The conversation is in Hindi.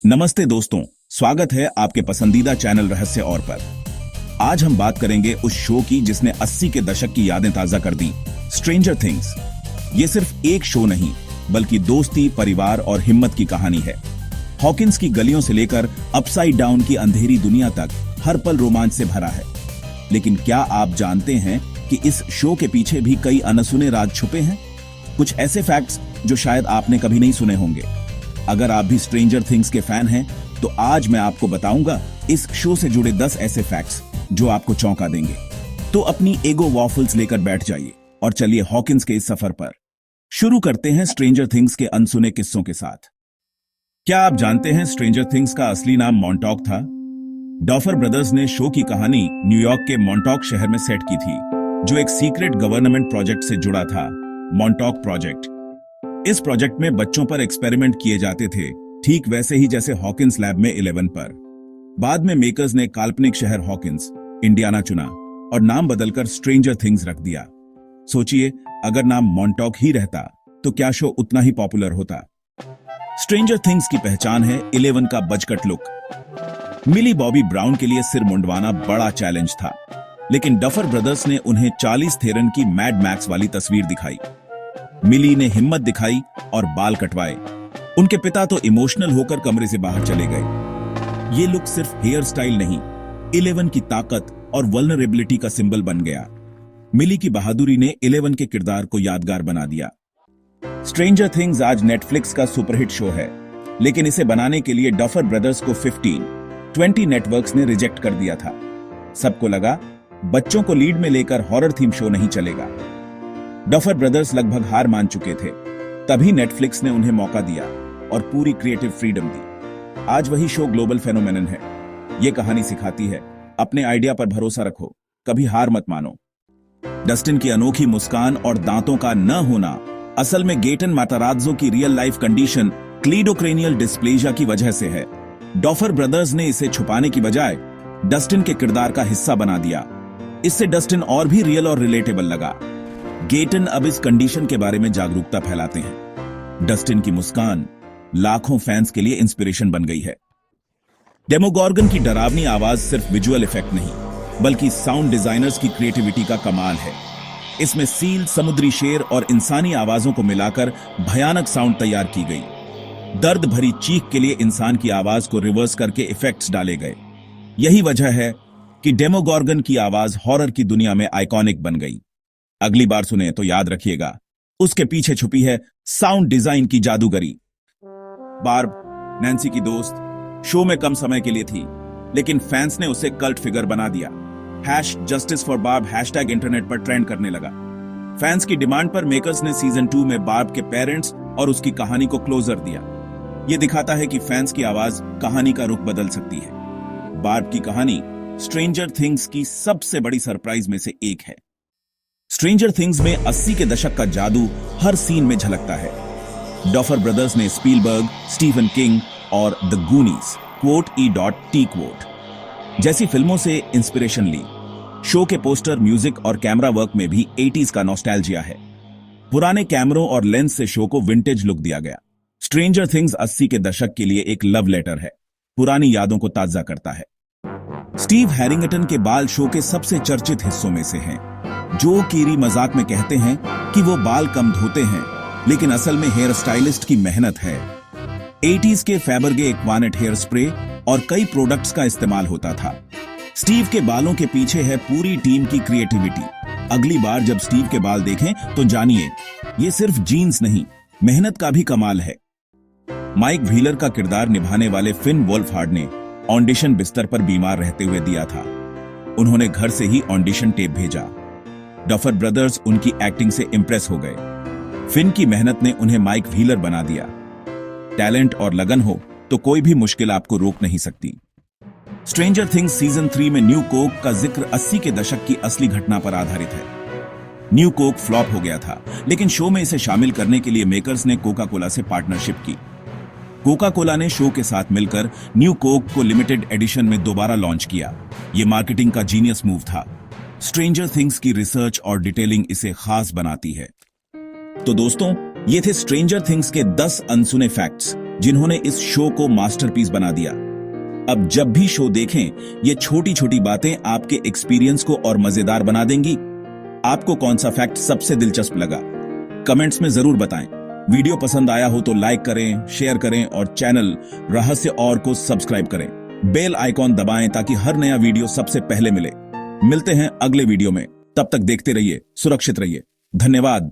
नमस्ते दोस्तों, स्वागत है आपके पसंदीदा चैनल रहस्य और पर। आज हम बात करेंगे उस शो की जिसने 80 के दशक की यादें ताजा कर दी, स्ट्रेंजर थिंग्स। ये सिर्फ एक शो नहीं, बल्कि दोस्ती, परिवार और हिम्मत की कहानी है। हॉकिंस की गलियों से लेकर अपसाइड डाउन की अंधेरी दुनिया तक हर पल रोमांच से भरा है। लेकिन क्या आप जानते हैं कि इस शो के पीछे भी कई अनसुने राज छुपे हैं? कुछ ऐसे फैक्ट्स जो शायद आपने कभी नहीं सुने होंगे। अगर आप भी स्ट्रेंजर थिंग्स के फैन हैं, तो आज मैं आपको बताऊंगा इस शो से जुड़े 10 ऐसे फैक्ट्स जो आपको चौंका देंगे। तो अपनी एगो वॉफल्स लेकर बैठ जाइए और चलिए हॉकिंस के इस सफर पर। शुरू करते हैं स्ट्रेंजर थिंग्स के अनसुने किस्सों के साथ। क्या आप जानते हैं स्ट्रेंजर थिंग्स का असली नाम मॉन्टॉक था? डॉफर ब्रदर्स ने शो की कहानी न्यूयॉर्क के मॉन्टॉक शहर में सेट की थी, जो एक सीक्रेट गवर्नमेंट प्रोजेक्ट से जुड़ा था, मॉन्टॉक प्रोजेक्ट। इस प्रोजेक्ट में बच्चों पर एक्सपेरिमेंट किए जाते थे, ठीक वैसे ही जैसे हॉकिंस लैब में 11 पर। बाद में मेकर्स ने काल्पनिक शहर हॉकिंस, इंडियाना चुना और नाम बदलकर स्ट्रेंजर थिंग्स रख दिया। सोचिए, अगर नाम मॉन्टॉक ही रहता तो क्या शो उतना ही पॉपुलर होता। स्ट्रेंजर थिंग्स की पहचान है 11 का बजकट लुक। मिली बॉबी ब्राउन के लिए सिर मुंडवाना बड़ा चैलेंज था, लेकिन डफर ब्रदर्स ने उन्हें चार्लीज थेरन की मैड मैक्स वाली तस्वीर दिखाई। मिली ने हिम्मत दिखाई और बाल कटवाए। उनके पिता तो इमोशनल होकर कमरे से बाहर चले गए। ये लुक सिर्फ हेयर स्टाइल नहीं, 11 की ताकत और वल्नरेबिलिटी का सिंबल बन गया। मिली की बहादुरी ने 11 के किरदार को यादगार बना दिया। स्ट्रेंजर थिंग्स आज नेटफ्लिक्स का सुपरहिट शो है, लेकिन इसे बनाने के लिए डफर ब्रदर्स को 20 नेटवर्क्स ने रिजेक्ट कर दिया था। सबको लगा बच्चों को लीड में लेकर हॉरर थीम शो नहीं चलेगा। डफर ब्रदर्स लगभग हार मान चुके थे। तभी नेटफ्लिक्स ने उन्हें मौका दिया और पूरी क्रिएटिव फ्रीडम दी। आज वही शो ग्लोबल फेनोमेनन है। यह कहानी सिखाती है, अपने आइडिया पर भरोसा रखो, कभी हार मत मानो। डस्टिन की अनोखी मुस्कान और दांतों का न होना असल में गेटन माताराज्जो की रियल लाइफ कंडीशन क्लीडोक्रेनियल डिस्प्लेजिया की वजह से है। डॉफर ब्रदर्स ने इसे छुपाने की बजाय डस्टिन के किरदार का हिस्सा बना दिया। इससे डस्टिन और भी रियल और रिलेटेबल लगा। गेटन अब इस कंडीशन के बारे में जागरूकता फैलाते हैं। डस्टिन की मुस्कान लाखों फैंस के लिए इंस्पिरेशन बन गई है। डेमोगॉर्गन की डरावनी आवाज सिर्फ विजुअल इफेक्ट नहीं, बल्कि साउंड डिजाइनर्स की क्रिएटिविटी का कमाल है। इसमें सील, समुद्री शेर और इंसानी आवाजों को मिलाकर भयानक साउंड तैयार की गई। दर्द भरी चीख के लिए इंसान की आवाज को रिवर्स करके इफेक्ट्स डाले गए। यही वजह है कि डेमोगॉर्गन की आवाज हॉरर की दुनिया में आइकॉनिक बन गई। अगली बार सुने तो याद रखिएगा, उसके पीछे छुपी है साउंड डिजाइन की जादूगरी। बार्ब, नैन्सी की दोस्त, शो में कम समय के लिए थी, लेकिन फैंस ने उसे कल्ट फिगर बना दिया। #Justice for barb hashtag internet पर ट्रेंड करने लगा। फैंस की डिमांड पर मेकर्स ने सीजन 2 में बार्ब के पेरेंट्स और उसकी कहानी को क्लोजर दिया। यह दिखाता है कि फैंस की आवाज कहानी का रुख बदल सकती है। बार्ब की कहानी स्ट्रेंजर थिंग्स की सबसे बड़ी सरप्राइज में से एक है। स्ट्रेंजर थिंग्स में 80 के दशक का जादू हर सीन में झलकता है। डॉफर ब्रदर्स ने स्पीलबर्ग, स्टीफन किंग और द गूनीज (E.T. जैसी फिल्मों से इंस्पिरेशन ली। शो के पोस्टर, म्यूजिक और कैमरा वर्क में भी 80s का नॉस्टैल्जिया है। पुराने कैमरों और लेंस से शो को विंटेज लुक दिया गया। स्ट्रेंजर थिंग्स 80 के दशक के लिए एक लव लेटर है, पुरानी यादों को ताजा करता है। स्टीव हैरिंगटन के बाल शो के सबसे चर्चित हिस्सों में से हैं। जो कीरी मजाक में कहते हैं कि वो बाल कम धोते हैं, लेकिन असल में हेयर स्टाइलिस्ट की मेहनत है। 80s के फैबरगे एक्वानेट हेयर स्प्रे और कई प्रोडक्ट्स का इस्तेमाल होता था। स्टीव के बालों के पीछे है पूरी टीम की क्रिएटिविटी। अगली बार जब स्टीव के बाल देखें तो जानिए, ये सिर्फ जीन्स नहीं, मेहनत का भी कमाल है। माइक व्हीलर का किरदार निभाने वाले फिन वोल्फहार्ड ने ऑडिशन बिस्तर पर बीमार रहते हुए दिया था। उन्होंने घर से ही ऑडिशन टेप भेजा। डफर ब्रदर्स उनकी एक्टिंग से इंप्रेस हो गए। फिन की मेहनत ने उन्हें माइक व्हीलर बना दिया। टैलेंट और लगन हो तो कोई भी मुश्किल आपको रोक नहीं सकती। स्ट्रेंजर थिंग्स सीजन 3 में न्यू कोक का जिक्र 80 के दशक की असली घटना पर आधारित है। न्यू कोक फ्लॉप हो गया था, लेकिन शो में इसे शामिल करने के लिए मेकर्स ने कोका कोला से पार्टनरशिप की। कोका कोला ने शो के साथ मिलकर न्यू कोक को लिमिटेड एडिशन में दोबारा लॉन्च किया। यह मार्केटिंग का जीनियस मूव था। स्ट्रेंजर थिंग्स की रिसर्च और डिटेलिंग इसे खास बनाती है। तो दोस्तों, ये थे स्ट्रेंजर थिंग्स के 10 अनसुने फैक्ट्स जिन्होंने इस शो को मास्टरपीस बना दिया। अब जब भी शो देखें, ये छोटी छोटी बातें आपके एक्सपीरियंस को और मजेदार बना देंगी। आपको कौन सा फैक्ट सबसे दिलचस्प लगा, कमेंट्स में जरूर बताएं। वीडियो पसंद आया हो तो लाइक करें, शेयर करें और चैनल रहस्य और को सब्सक्राइब करें। बेल आइकॉन दबाएं ताकि हर नया वीडियो सबसे पहले मिले। मिलते हैं अगले वीडियो में, तब तक देखते रहिए, सुरक्षित रहिए। धन्यवाद।